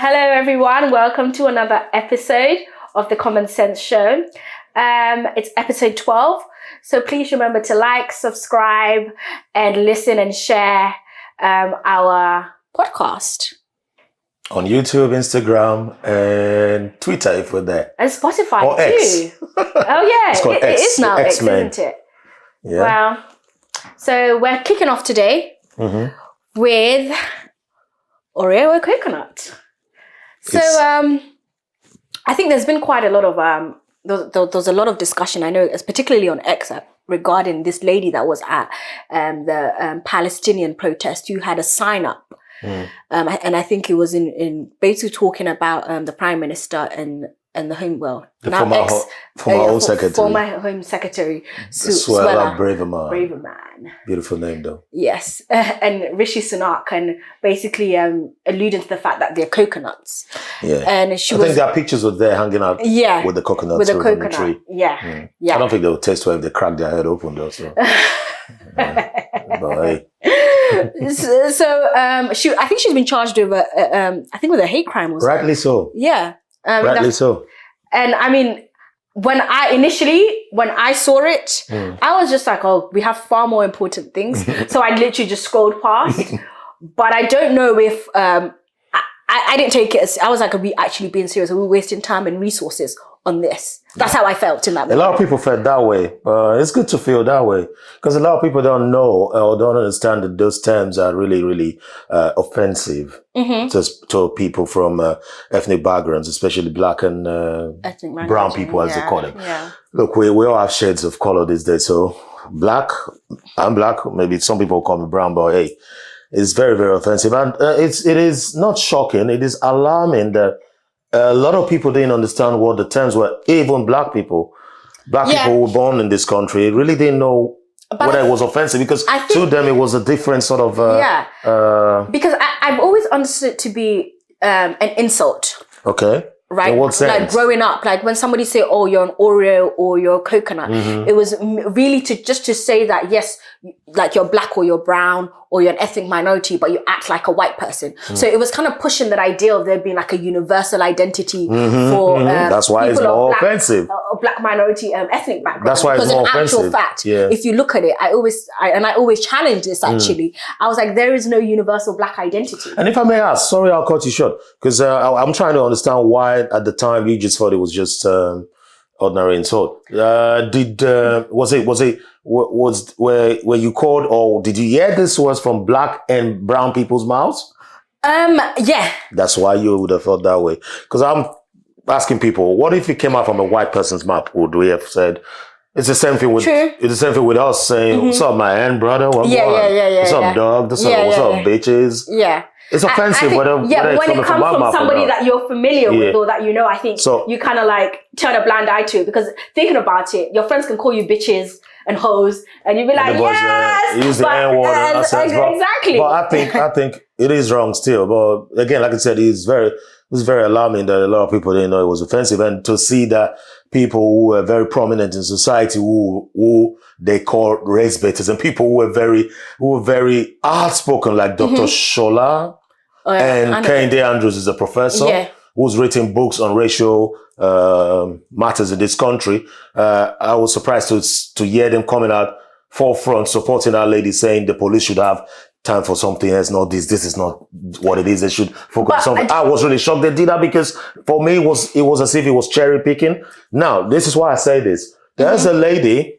Hello everyone, welcome to another episode of the Common Sense Show. It's episode 12, so please remember to like, subscribe, and listen and share our podcast. On YouTube, Instagram, and Twitter if we're there. And Spotify or too. X. Oh yeah, It's called X. It is now X, X-Men. isn't it? Yeah. Well, so we're kicking off today with Oreo or coconut. So I think there's been quite a lot of there's a lot of discussion. I know, particularly on X, regarding this lady that was at the Palestinian protest who had a sign up, and I think it was in basically talking about the Prime Minister and the Home former Home Secretary Suella Braverman. Beautiful name though. Yes, and Rishi Sunak, and basically alluding to the fact that they're coconuts. Yeah, and I think there are pictures of there hanging out. Yeah, with the coconuts with the on coconut. the tree. Yeah, yeah. I don't think they would taste well if they crack their head open though. So, but hey. So I think she's been charged with with a hate crime or something. Rightly so. Yeah, rightly so. And I mean, when I saw it, I was just like, oh, we have far more important things. So I literally just scrolled past. But I don't know if I didn't take it as, I was like, are we actually being serious? Are we wasting time and resources on this? That's how I felt in that moment. A lot of people felt that way. It's good to feel that way because a lot of people don't know or don't understand that those terms are really, really offensive to people from ethnic backgrounds, especially black and brown people, as they call them. Yeah. Look, we all have shades of color these days. So black, I'm black. Maybe some people call me brown, but hey, it's very, very offensive. And it is not shocking. It is alarming that a lot of people didn't understand what the terms were. Even black people who were born in this country really didn't know whether it was offensive because to them it was a different sort of because I've always understood it to be an insult. Okay. Right, in what sense? Like growing up, like when somebody say, "Oh, you're an Oreo or you're a coconut," it was really to say that yes, like you're black or you're brown or you're an ethnic minority, but you act like a white person. So it was kind of pushing that idea of there being like a universal identity for that's why it's more offensive. Black minority ethnic background. That's why it's more offensive. Because in actual fact, if you look at it, I always challenge this. Actually, I was like, there is no universal black identity. And if I may ask, sorry, I'll cut you short because I'm trying to understand why at the time you just thought it was just ordinary insult. Were you called, or did you hear this was from black and brown people's mouths? Yeah. That's why you would have felt that way. Because I'm asking people, what if it came out from a white person's mouth? Would we have said? It's the same thing with us saying, "What's up, my hand brother? What's up, dog? What's up, bitches?" Yeah. It's offensive, when it comes from somebody that you're familiar with or that you know, I think you kind of like turn a blind eye to it because thinking about it, your friends can call you bitches and hoes, and you'll be like, yes, use the N-word. Exactly. But I think it is wrong still. But again, like I said, it was very alarming that a lot of people didn't know it was offensive, and to see that people who were very prominent in society who they call race baiters and people who were very outspoken, like Dr. Shola and Kehinde Andrews is a professor who's written books on racial matters in this country. I was surprised to hear them coming out forefront supporting our lady, saying the police should have time for something else, not this. This is not what it is. They should focus on something. I was really shocked they did that because for me, it was as if it was cherry picking. Now, this is why I say this. There's a lady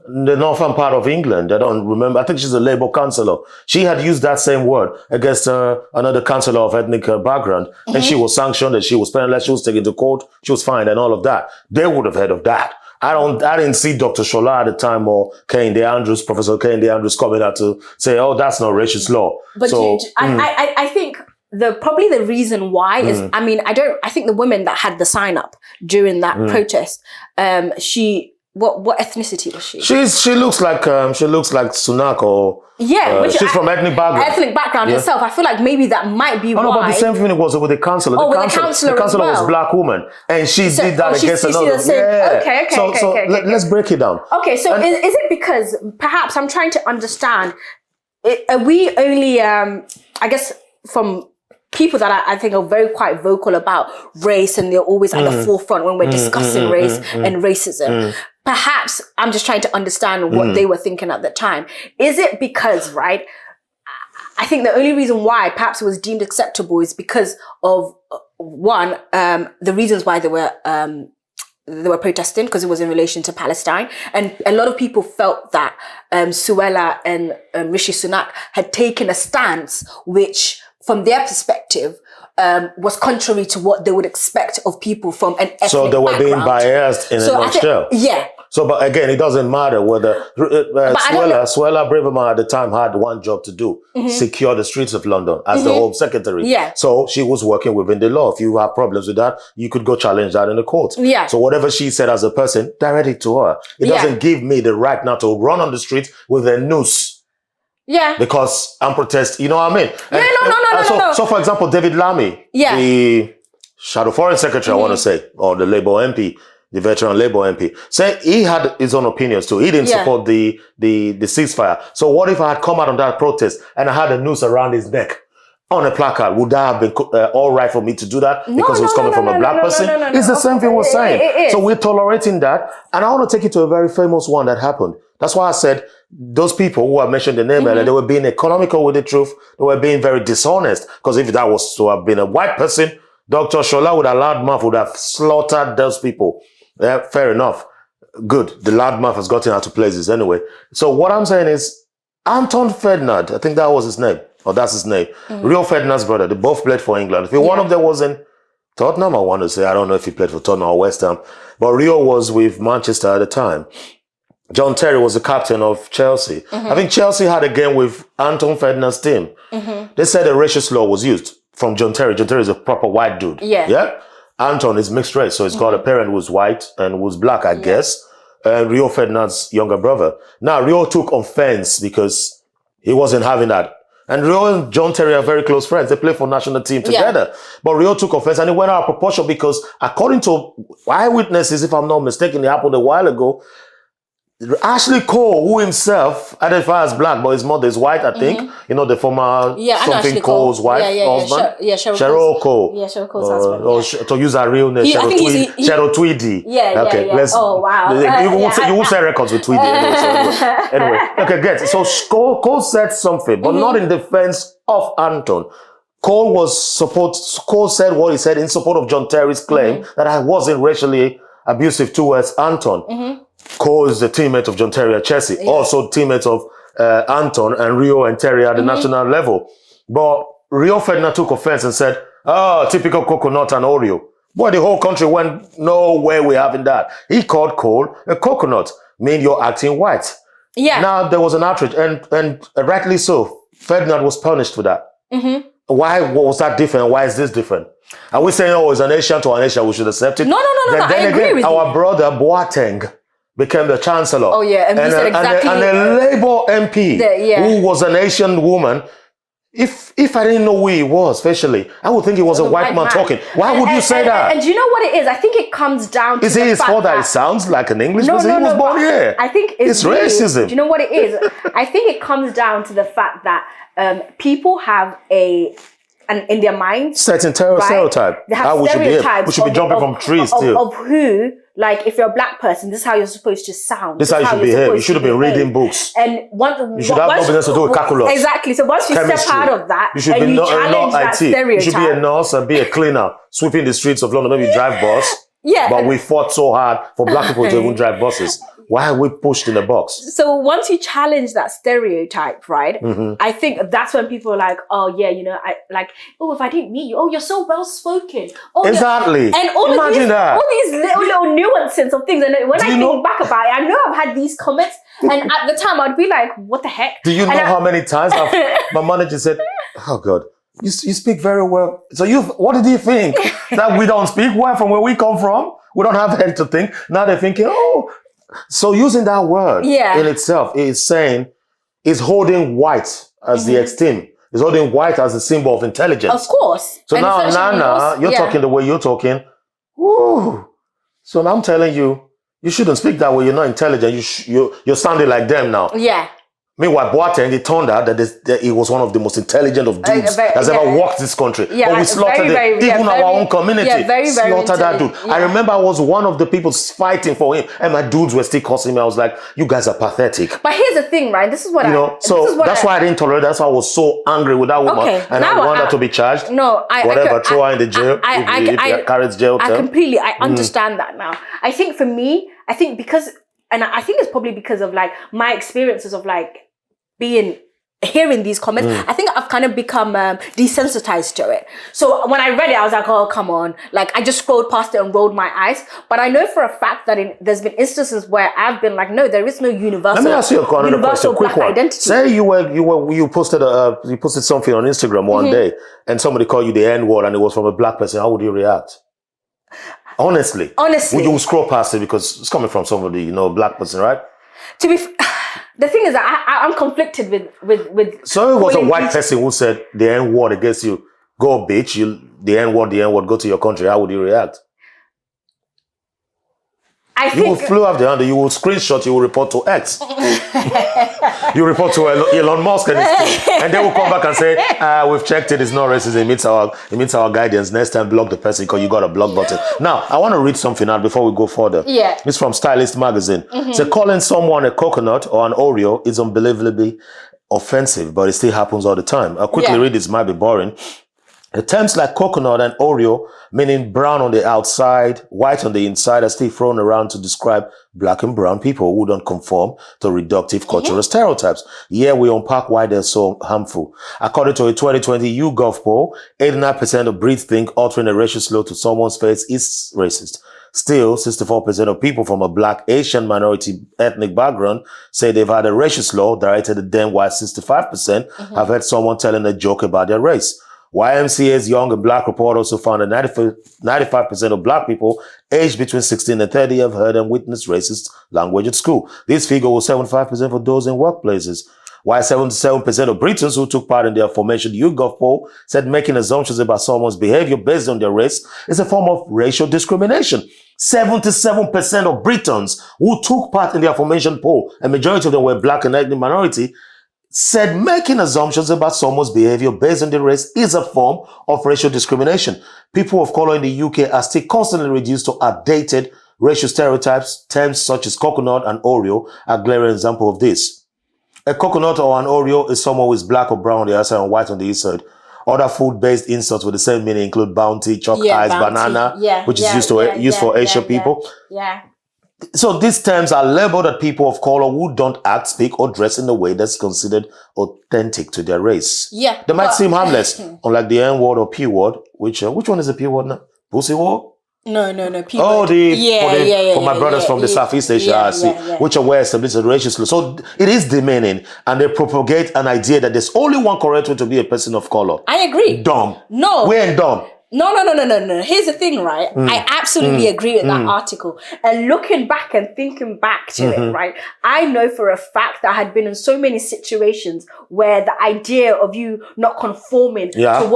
in the northern part of England. I don't remember. I think she's a Labour councillor. She had used that same word against another councillor of ethnic background, and she was sanctioned and she was penalized. She was taken to court. She was fined and all of that. They would have heard of that. I didn't see Dr. Shola at the time or Professor Kehinde Andrews coming out to say, "Oh, that's not racist law." But I think probably the reason why is, I think the women that had the sign up during that protest, what ethnicity was she? She looks like Sunak or she's from ethnic background. Ethnic background herself. I feel like maybe that might be why. No, but the same thing was with the councillor. The councillor was a black woman, and she did that against another. Okay. So let's break it down. Okay, so is it because perhaps I'm trying to understand? Are we only, I guess, from people that I think are very quite vocal about race, and they're always at the forefront when we're discussing race and racism. Perhaps I'm just trying to understand what they were thinking at the time. Is it because, right, I think the only reason why perhaps it was deemed acceptable is because of one, the reasons why they were protesting, because it was in relation to Palestine, and a lot of people felt that Suella and Rishi Sunak had taken a stance which, from their perspective, was contrary to what they would expect of people from an ethnic So they were background. being biased in a nutshell. Yeah. So, but again, it doesn't matter whether Suella Braverman at the time had one job to do: secure the streets of London as the Home Secretary. Yeah. So she was working within the law. If you have problems with that, you could go challenge that in the court. Yeah. So whatever she said as a person, direct it to her. It doesn't give me the right now to run on the street with a noose. Yeah. Because I'm protest. You know what I mean? Yeah. No. So for example, David Lammy, the Shadow Foreign Secretary, I want to say, or the Labour MP. The veteran Labour MP, say he had his own opinions too. He didn't support the ceasefire. So what if I had come out on that protest and I had a noose around his neck on a placard? Would that have been all right for me to do that because it was coming from a black person? It's the same thing we're saying. So we're tolerating that. And I want to take you to a very famous one that happened. That's why I said those people who have mentioned the name earlier, they were being economical with the truth. They were being very dishonest. Because if that was to have been a white person, Dr. Shola with a loud mouth would have slaughtered those people. Yeah, fair enough. Good. The loudmouth has gotten out of places anyway. So what I'm saying is, Anton Ferdinand, I think that was his name, or that's his name. Rio Ferdinand's brother, they both played for England. If one of them was in Tottenham, I want to say, I don't know if he played for Tottenham or West Ham, but Rio was with Manchester at the time. John Terry was the captain of Chelsea. I think Chelsea had a game with Anton Ferdinand's team. They said a racist law was used from John Terry. John Terry is a proper white dude. Yeah. Anton is mixed race, so he's got a parent who's white and who's black, I guess. And Rio Ferdinand's younger brother. Now, Rio took offense because he wasn't having that. And Rio and John Terry are very close friends. They play for national team together. But Rio took offense and it went out of proportion because, according to eyewitnesses, if I'm not mistaken, it happened a while ago, Ashley Cole, who himself identifies as black, but his mother is white, I think. You know, the former something Cole's wife, husband. Cheryl Cole. Yeah, Cheryl Cole's husband. To use her real name, Cheryl Tweedy. Let's. Oh, wow. You won't say records with Tweedy. Anyway, okay, get it. So Cole said something, but not in defense of Anton. Cole said what he said in support of John Terry's claim that I wasn't racially abusive towards Anton. Cole is the teammate of John Terry at Chelsea, also teammate of Anton and Rio and Terry at the national level. But Rio Ferdinand took offense and said, "Oh, typical coconut and Oreo." Boy, the whole country went, "No way we're having that." He called Cole a coconut, mean you're acting white. Yeah. Now there was an outrage, and rightly so. Ferdinand was punished for that. Why was that different? Why is this different? Are we saying, oh, it's an Asian to an Asian, we should accept it? No. Then I agree again, with our brother Boateng became the chancellor. Oh yeah, and a Labour MP who was an Asian woman. If I didn't know who he was facially, I would think he was a white man talking. Why would you say that? And do you know what it is? I think it comes down to is it his fault that it sounds like an English person? He was born here. I think it's racism. Do you know what it is? I think it comes down to the fact that people have in their minds certain stereotype. They have how stereotypes we should be jumping from trees too. Of who, like, if you're a black person, this is how you're supposed to sound. This is how you should behave. You should have been reading books. And you should have no business to do with calculus. Exactly. So once you step out of that, you should be challenge that stereotype. You should be a nurse and be a cleaner, sweeping the streets of London, maybe drive bus. Yeah. But we fought so hard for black people to even drive buses. Why are we pushed in a box? So once you challenge that stereotype, right? I think that's when people are like, oh yeah, if I didn't meet you, oh, you're so well spoken. Oh, exactly. And all these little nuances of things. And when I think back about it, I know I've had these comments, and at the time I'd be like, what the heck? Do you know how many times my manager said, oh God, you speak very well. So what did you think? That we don't speak well from where we come from? We don't have head to think. Now they're thinking, oh. So using that word in itself is holding white as the extreme. Is holding white as a symbol of intelligence. Of course. So now, Nana, you're talking the way you're talking. Ooh. So now I'm telling you, you shouldn't speak that way. You're not intelligent. You're sounding like them now. Yeah. Meanwhile, Boateng, it turned out that he was one of the most intelligent of dudes that's ever walked this country. Yeah, but we slaughtered even our own community. Yeah, very slaughtered that dude. Yeah. I remember I was one of the people fighting for him, and my dudes were still cursing me. I was like, you guys are pathetic. But here's the thing, right? This is what that's why I didn't tolerate that. That's why I was so angry with that woman. Okay, and I want her to be charged. No, throw her in the jail. I carried jail term. I understand that now. I think for me, I think it's probably because of like my experiences of like hearing these comments. I think I've kind of become desensitized to it. So when I read it, I was like, oh, come on. Like I just scrolled past it and rolled my eyes. But I know for a fact that there's been instances where I've been like, no, there is no universal. Let me ask you a question, black identity. Say you posted something on Instagram one day and somebody called you the N-word and it was from a black person. How would you react? Honestly. Would you scroll past it because it's coming from somebody, a black person, right? To be the thing is that I'm conflicted with. So it was a white person who said the N-word against you. Go, bitch! The N-word, go to your country. How would you react? You will flew off the handle. You will screenshot. You will report to X. You report to Elon Musk and they will come back and say, "We've checked it. It's not racist. It meets our guidance. Next time, block the person because you got a block button." Now, I want to read something out before we go further. Yeah, it's from Stylist Magazine. So, calling someone a coconut or an Oreo is unbelievably offensive, but it still happens all the time. I'll quickly read this. Might be boring. The terms like coconut and Oreo, meaning brown on the outside, white on the inside, are still thrown around to describe black and brown people who don't conform to reductive cultural stereotypes. Here we unpack why they're so harmful. According to a 2020 YouGov poll, 89% of Brits think altering a racial slur to someone's face is racist. Still, 64% of people from a black, Asian minority ethnic background say they've had a racial slur directed at them, while 65% have heard someone telling a joke about their race. YMCA's Young and Black report also found that 95% of black people aged between 16 and 30 have heard and witnessed racist language at school. This figure was 75% for those in workplaces. While 77% of Britons who took part in the aforementioned YouGov poll said making assumptions about someone's behavior based on their race is a form of racial discrimination. 77% of Britons who took part in the aforementioned poll, a majority of them were black and ethnic minority, said making assumptions about someone's behavior based on their race is a form of racial discrimination. People of color in the UK are still constantly reduced to outdated racial stereotypes. Terms such as coconut and Oreo are glaring example of this. A coconut or an Oreo is someone who is black or brown on the outside and white on the inside. Other food-based insults with the same meaning include bounty, chalk eyes, banana, which is used for Asian people. Yeah. So these terms are labeled at people of color who don't act, speak, or dress in a way that's considered authentic to their race. Yeah. They might seem harmless, unlike the N-word or P-word, which one is the P-word now? Pussy word? No, P-word. Oh, for my brothers from the Southeast Asia, which are well established as racial. So it is demeaning, and they propagate an idea that there's only one correct way to be a person of color. I agree. Dumb. No. We ain't dumb. No. Here's the thing, right? I absolutely agree with that article. And looking back and thinking back to it, right? I know for a fact that I had been in so many situations where the idea of you not conforming to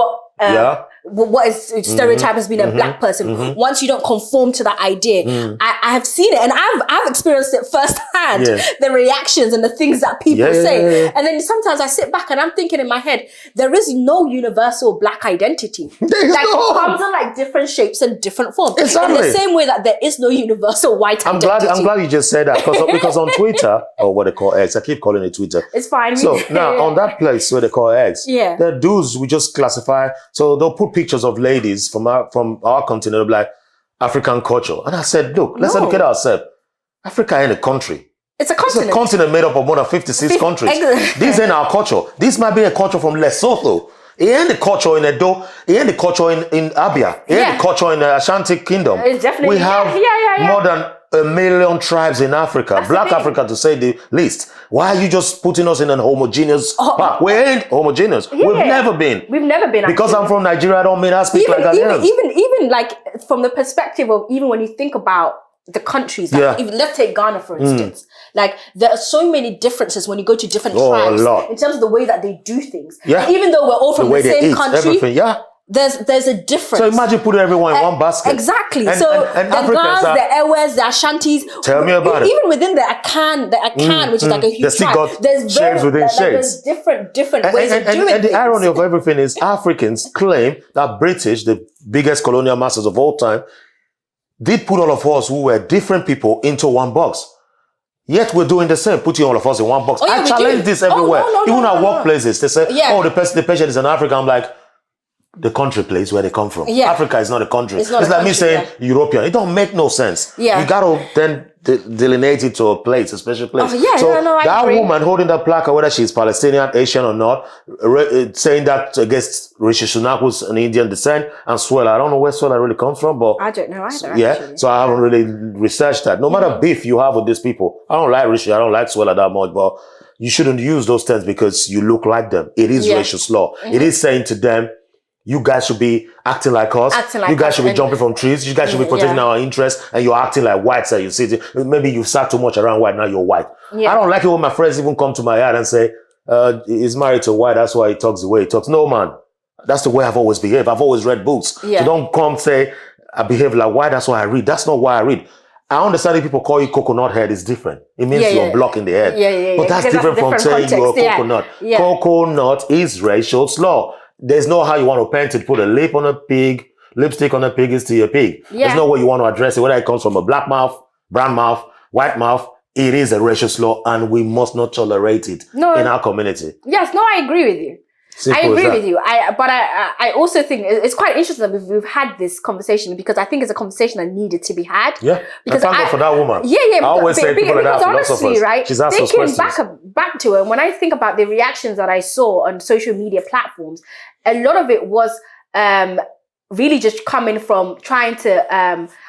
what is stereotype has been a black person. Once you don't conform to that idea, I have seen it and I've experienced it firsthand. The reactions and the things that people say, and then sometimes I sit back and I'm thinking in my head, there is no universal black identity. It comes in like different shapes and different forms. Exactly. In the same way that there is no universal white identity. I'm glad you just said that because on Twitter, or what they call X, I keep calling it Twitter. It's fine. So now on that place where they call X, the dudes we just classify. So they'll put pictures of ladies from our continent, like African culture. And I said, look, let's educate ourselves. Africa ain't a country. It's a continent. It's a continent made up of more than 56 countries. This ain't our culture. This might be a culture from Lesotho. It ain't the culture in Edo. It ain't the culture in Abia. It ain't the culture in the Ashanti Kingdom. It's definitely, we have more than 1 million tribes in Africa. That's Black Africa, to say the least. Why are you just putting us in an homogeneous pack? We ain't homogeneous. We've never been. Because I'm from Nigeria, I don't mean I speak like Ghanaians. Even like from the perspective of even when you think about the countries, like even let's take Ghana for instance. Like there are so many differences when you go to different tribes in terms of the way that they do things. Even though we're all from the same country. there's a difference. So imagine putting everyone in one basket. Exactly. And, so and the Africans Gans, the Ewes, the Ashantis. Tell me about it. Even within the Akan, which is like a huge tribe, there's shades within shades. There's different ways of doing and the things. irony of everything is Africans claim that British, the biggest colonial masters of all time, did put all of us who were different people into one box. Yet we're doing the same, putting all of us in one box. I challenge this everywhere. Even at workplaces, they say, the patient is an African. I'm like, the country place where they come from. Yeah. Africa is not a country. It's like me saying European. It don't make no sense. Yeah. You got to then delineate it to a place, a special place. That woman holding that placard, whether she's Palestinian, Asian or not, saying that against Rishi Sunak, who's an Indian descent, and Swela. I don't know where Swela really comes from, but I don't know either. Yeah, actually. So I haven't really researched that. No matter beef you have with these people, I don't like Rishi, I don't like Swela that much, but you shouldn't use those terms because you look like them. It is racial slur. It is saying to them, you guys should be acting like us. You guys should be jumping from trees. You guys should be protecting our interests. And you're acting like whites that you see. Maybe you've sat too much around white. Now you're white. Yeah. I don't like it when my friends even come to my yard and say, he's married to a white. That's why he talks the way he talks. No, man. That's the way I've always behaved. I've always read books. Yeah. So don't come say, I behave like white. That's why I read. That's not why I read. I understand if people call you coconut head, it's different. It means you're blocking the head. But that's different from saying you're a coconut. Yeah. Coconut is racial slur. There's no how you want to paint it. Put a lip on a pig. Lipstick on a pig is to your pig. Yeah. There's no way you want to address it. Whether it comes from a black mouth, brown mouth, white mouth, it is a racial slur and we must not tolerate it in our community. Yes, no, I agree with you. Simple I agree with you. But I also think it's quite interesting that we've had this conversation because I think it's a conversation that needed to be had. Yeah. Because I thank God for that woman. Yeah. I always say people like that honestly, right? She's asked those questions. Back to it, when I think about the reactions that I saw on social media platforms, a lot of it was really just coming from trying to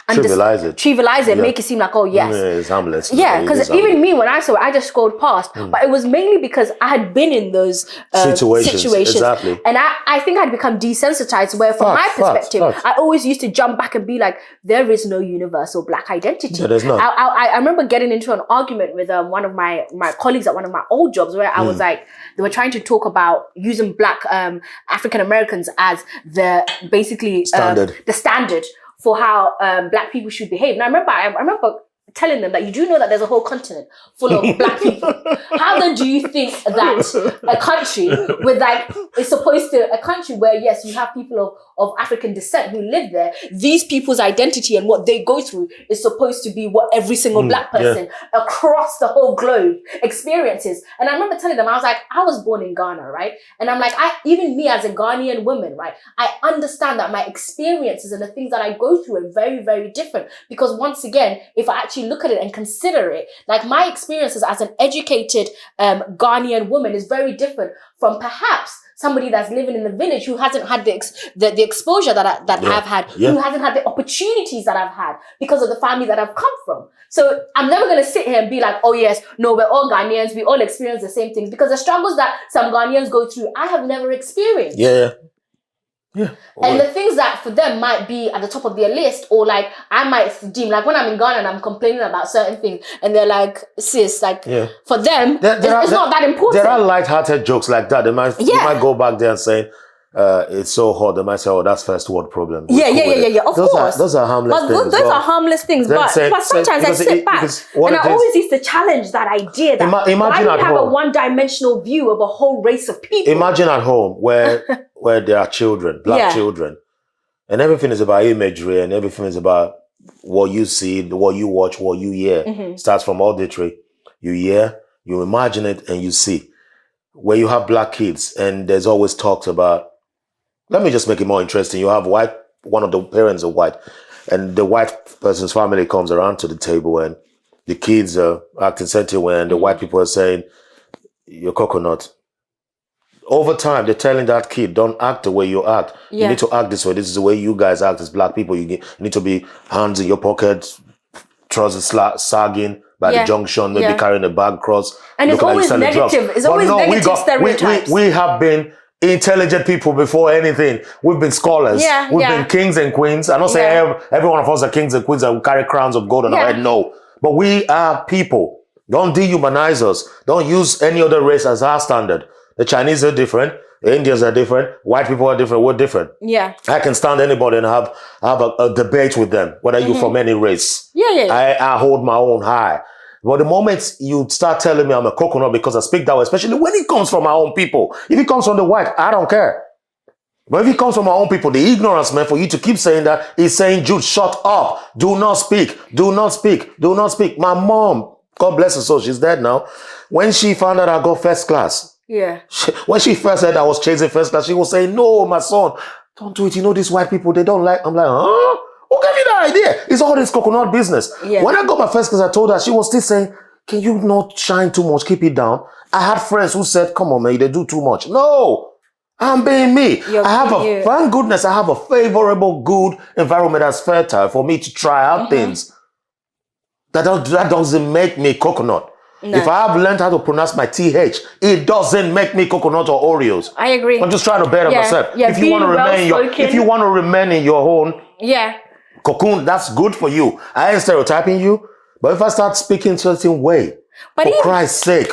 trivialize it, make it seem like, oh yes, it's harmless. Yeah, because even me, when I saw it, I just scrolled past. But it was mainly because I had been in those situations. Exactly. And I think I'd become desensitized, where from my perspective, I always used to jump back and be like, there is no universal black identity. Yeah, there's not. I remember getting into an argument with one of my colleagues at one of my old jobs where I was like, they were trying to talk about using black African Americans as the standard for how black people should behave. And I remember telling them that you do know that there's a whole continent full of black people. How then do you think that a country with a country where yes, you have people of African descent who live there, these people's identity and what they go through is supposed to be what every single black person across the whole globe experiences. And I remember telling them, I was like, I was born in Ghana, right? And I'm like, even me as a Ghanaian woman, right? I understand that my experiences and the things that I go through are very, very different. Because once again, if I actually look at it and consider it, like my experiences as an educated Ghanaian woman is very different from perhaps somebody that's living in the village who hasn't had the exposure that I've had, who hasn't had the opportunities that I've had because of the family that I've come from. So I'm never going to sit here and be like, oh yes, no, we're all Ghanaians, we all experience the same things, because the struggles that some Ghanaians go through, I have never experienced. Yeah. And the things that for them might be at the top of their list, or like I might deem, like when I'm in Ghana and I'm complaining about certain things and they're like, sis, like for them, it's not that important. There are light-hearted jokes like that. They might go back there and say, it's so hot. They might say, oh, that's first world problem. Yeah. Of course. Those are harmless things. Those are harmless things. But sometimes I sit back and I always used to challenge that idea that why do you have a one-dimensional view of a whole race of people? Imagine at home where there are children, black children, and everything is about imagery and everything is about what you see, what you watch, what you hear. Starts from auditory. You hear, you imagine it, and you see. Where you have black kids and there's always talks about, let me just make it more interesting. You have one of the parents are white, and the white person's family comes around to the table and the kids are acting certain way and the white people are saying, you're coconut. Over time, they're telling that kid, don't act the way you act. You need to act this way. This is the way you guys act as black people. You need to be hands in your pocket, trousers sagging by the junction, maybe carrying a bag across. And it's always negative. It's always negative stereotypes. We have been intelligent people before anything. We've been scholars. We've been kings and queens. I'm not saying every one of us are kings and queens and carry crowns of gold on our head. No. But we are people. Don't dehumanize us. Don't use any other race as our standard. The Chinese are different. Indians are different. White people are different. We're different. Yeah. I can stand anybody and have a debate with them, whether you're from any race. Yeah. I hold my own high. But the moment you start telling me I'm a coconut because I speak that way, especially when it comes from my own people, if it comes from the white, I don't care. But if it comes from our own people, the ignorance, man, for you to keep saying that is saying, Jude, shut up. Do not speak. Do not speak. Do not speak. My mom, God bless her soul, she's dead now. When she found out I got first class, when she first said I was chasing first class, she was saying, no, my son, don't do it. You know, these white people, they don't like. I'm like, huh? Who gave you that idea? It's all this coconut business. Yeah. When I got my first class, I told her, she was still saying, can you not shine too much? Keep it down. I had friends who said, come on, man, they do too much. No. I'm being me. Thank goodness I have a favorable, good environment that's fertile for me to try out things. That doesn't make me coconut. No. If I have learned how to pronounce my TH, it doesn't make me coconut or Oreos. I agree. I'm just trying to better myself. Yeah, if you want to remain in your own cocoon, that's good for you. I ain't stereotyping you, but if I start speaking a certain way, for Christ's sake,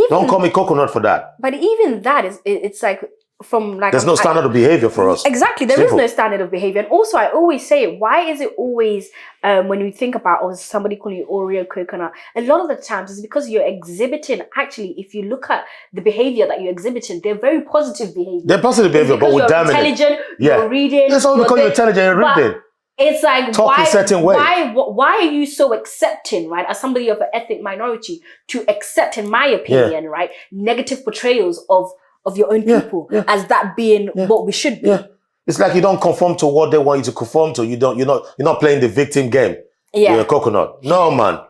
don't call me coconut for that. But even that it's like, there's no standard of behavior for us. Exactly. There is no standard of behavior. And also, I always say, why is it always, when you think about somebody calling you Oreo coconut, a lot of the times it's because you're exhibiting, actually, if you look at the behavior that you're exhibiting, they're very positive behavior. They're positive behavior, but with damage. You're intelligent, you're reading. It's all because you're intelligent and reading. It's like, talk a certain way. Why are you so accepting, right, as somebody of an ethnic minority, to accept, in my opinion, right, negative portrayals of your own people as that being what we should be. Yeah. It's like you don't conform to what they want you to conform to. You're not playing the victim game. Yeah. You're a coconut. No, man.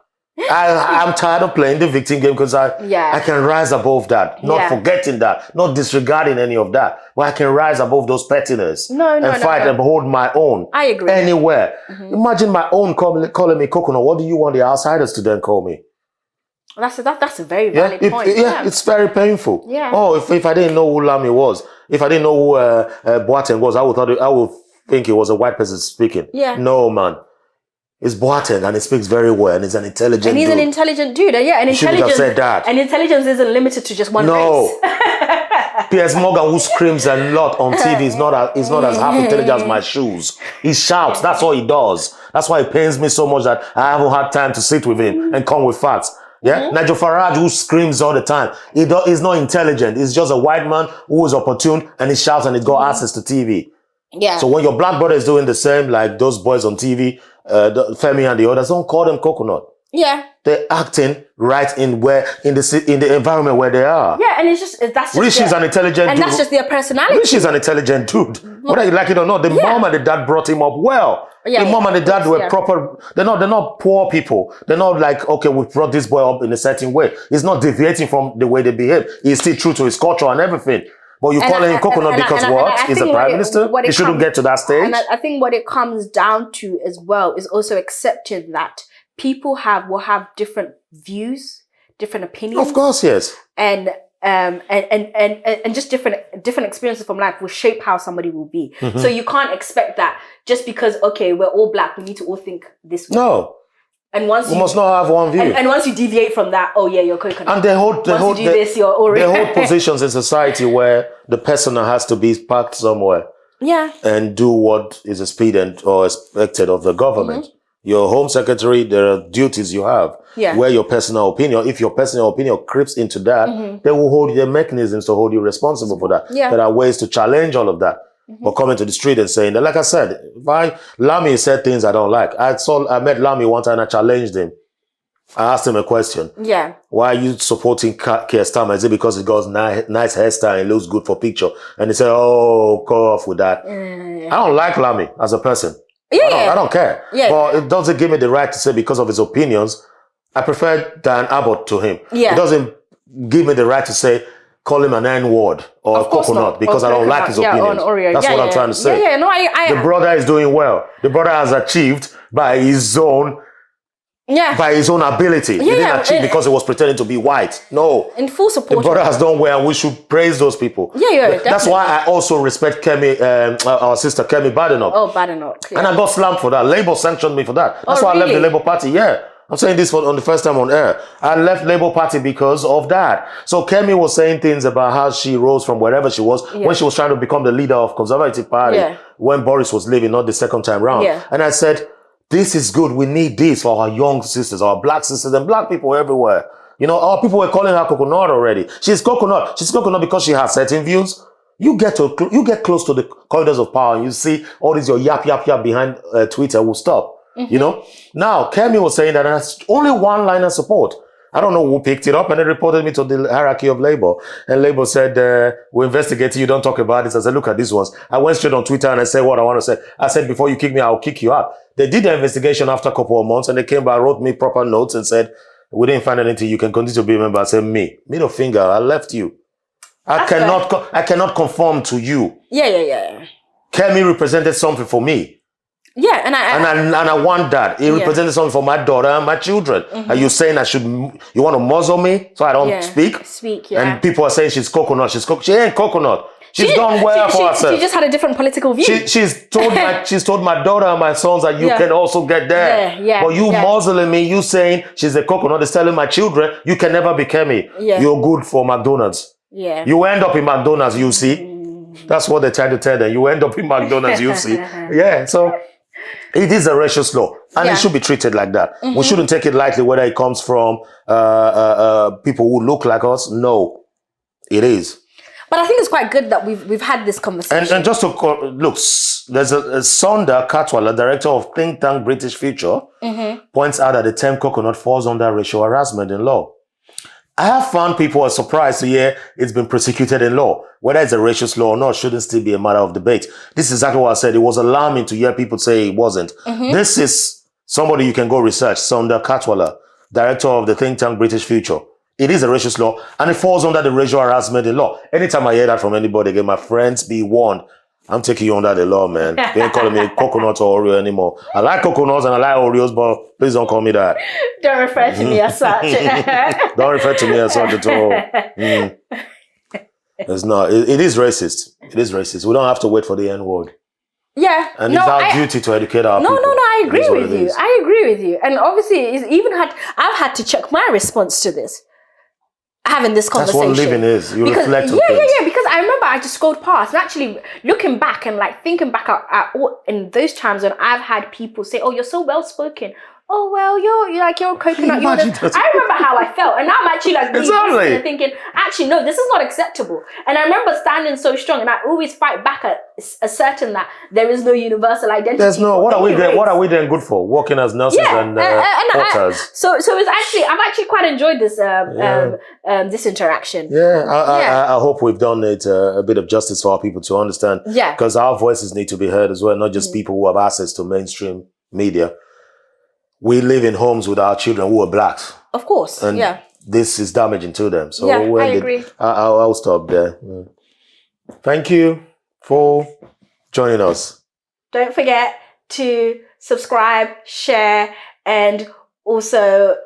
I'm tired of playing the victim game because I can rise above that. Not forgetting that. Not disregarding any of that. But I can rise above those pettiness. And fight and hold my own. I agree. Anywhere. Imagine my own calling me coconut. What do you want the outsiders to then call me? That's a very valid point. It's very painful. Yeah. Oh, if I didn't know who Lamy was, if I didn't know who Boateng was, I would think it was a white person speaking. Yeah. No, man. It's Boateng and he speaks very well and he's an intelligent dude. And he's an intelligent dude. And intelligence, have said that. And intelligence isn't limited to just one race. Piers Morgan, who screams a lot on TV, is not as half intelligent as my shoes. He shouts. That's all he does. That's why it pains me so much that I haven't had time to sit with him and come with facts. Yeah, Nigel Farage, who screams all the time, he's not intelligent. He's just a white man who is opportune and he shouts and he got access to TV. Yeah. So when your black brother is doing the same, like those boys on TV, Femi and the others, don't call them coconut. Yeah. They're acting right in the environment where they are. Yeah, and that's just Rishi's an intelligent dude. And that's just their personality. Rishi's an intelligent dude. Whether you like it or not, the mom and the dad brought him up well. The mom and the dad were proper. They're not poor people. They're not like, okay, we brought this boy up in a certain way. He's not deviating from the way they behave. He's still true to his culture and everything. But you call him coconut because what? He's a prime minister? He shouldn't get to that stage. And I think what it comes down to as well is also accepting that people will have different views, different opinions. Of course, yes. And just different experiences from life will shape how somebody will be. So you can't expect that just because, okay, we're all black, we need to all think this way. No. And once we must not have one view. And once you deviate from that, oh yeah, you're coconut. And they hold positions in society where the person has to be parked somewhere. Yeah. And do what is expedient or expected of the government. Your home secretary, there are duties you have. Yeah. Where your personal opinion, if your personal opinion creeps into that, they will hold their mechanisms to hold you responsible for that. Yeah. There are ways to challenge all of that. But coming to the street and saying that, like I said, Lamy said things I don't like. I met Lamy one time and I challenged him. I asked him a question. Yeah. Why are you supporting Keir Starmer? Is it because he got nice hairstyle and looks good for picture? And he said, oh, go off with that. I don't like Lamy as a person. I don't care. Yeah. But it doesn't give me the right to say because of his opinions, I prefer Dan Abbott to him. Yeah. It doesn't give me the right to say, call him an N-word or a coconut because I don't like his opinions. That's what I'm trying to say. Yeah, no, the brother is doing well. The brother has achieved by his own ability. He didn't achieve because he was pretending to be white. No. In full support. The brother has done well and we should praise those people. That's why I also respect our sister Kemi Badenoch. Oh, Badenoch. Yeah. And I got slammed for that. Labour sanctioned me for that. That's why I left the Labour Party. Yeah. I'm saying this on the first time on air. I left Labour Party because of that. So Kemi was saying things about how she rose from wherever she was when she was trying to become the leader of Conservative Party when Boris was leaving, not the second time round. And I said, this is good. We need this for our young sisters, our black sisters and black people everywhere. You know, our people were calling her coconut already. She's coconut. She's coconut because she has certain views. You get close to the corridors of power and you see all this your yap behind Twitter will stop. You know, now Kemi was saying that that's only one line of support. I don't know who picked it up and they reported me to the hierarchy of Labour. And Labour said, we're investigating, you don't talk about this. I said, look at this ones. I went straight on Twitter and I said what I want to say. I said, before you kick me, I'll kick you out. They did the investigation after a couple of months and they came back, wrote me proper notes and said, we didn't find anything. You can continue to be a member. I said, middle finger, I left you. I cannot conform to you. Yeah. Kemi represented something for me. Yeah, and I want that. It represented something for my daughter and my children. Are you saying you want to muzzle me so I don't speak? Speak, yeah. And people are saying she's coconut. She ain't coconut. She's done well for herself. She just had a different political view. She's told my daughter and my sons that you can also get there. But you muzzling me, you saying she's a coconut, is telling my children you can never be Kemi. You're good for McDonald's. You end up in McDonald's, you see. That's what they're trying to tell them. You end up in McDonald's, you see. So it is a racial law, and it should be treated like that. We shouldn't take it lightly whether it comes from people who look like us. No, it is. But I think it's quite good that we've had this conversation. And just to look, there's a Sonda Katwala, director of think tank British Future, points out that the term coconut falls under racial harassment in law. I have found people are surprised to hear it's been prosecuted in law. Whether it's a racist law or not shouldn't still be a matter of debate. This is exactly what I said. It was alarming to hear people say it wasn't. This is somebody you can go research, Sonda Katwala, director of the think tank British Future. It is a racist law and it falls under the racial harassment in law. Anytime I hear that from anybody again, my friends, be warned. I'm taking you under the law, man. They ain't calling me coconut or Oreo anymore. I like coconuts and I like Oreos, but please don't call me that. Don't refer to me as such. Don't refer to me as such at all. It's not. It is racist. It is racist. We don't have to wait for the N word. Yeah. And it's our duty to educate our people. No, I agree with you. I agree with you. And obviously, I've had to check my response to this. Having this conversation. That's what living is. You reflect on things. Yeah. Because I remember I just scrolled past and actually looking back and like thinking back at all in those times when I've had people say, "Oh, you're so well spoken. Oh well, you're a coconut." I remember how I felt, and now I'm actually like thinking, actually no, this is not acceptable. And I remember standing so strong, and I always fight back at asserting that there is no universal identity. There's no. What are we then good for? Working as nurses and doctors. So it's actually I've actually quite enjoyed this this interaction. I hope we've done it a bit of justice for our people to understand. Because our voices need to be heard as well, not just people who have access to mainstream media. We live in homes with our children who are blacks. Of course, and this is damaging to them. So I agree. I'll stop there. Thank you for joining us. Don't forget to subscribe, share, and also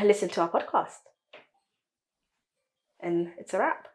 listen to our podcast. And it's a wrap.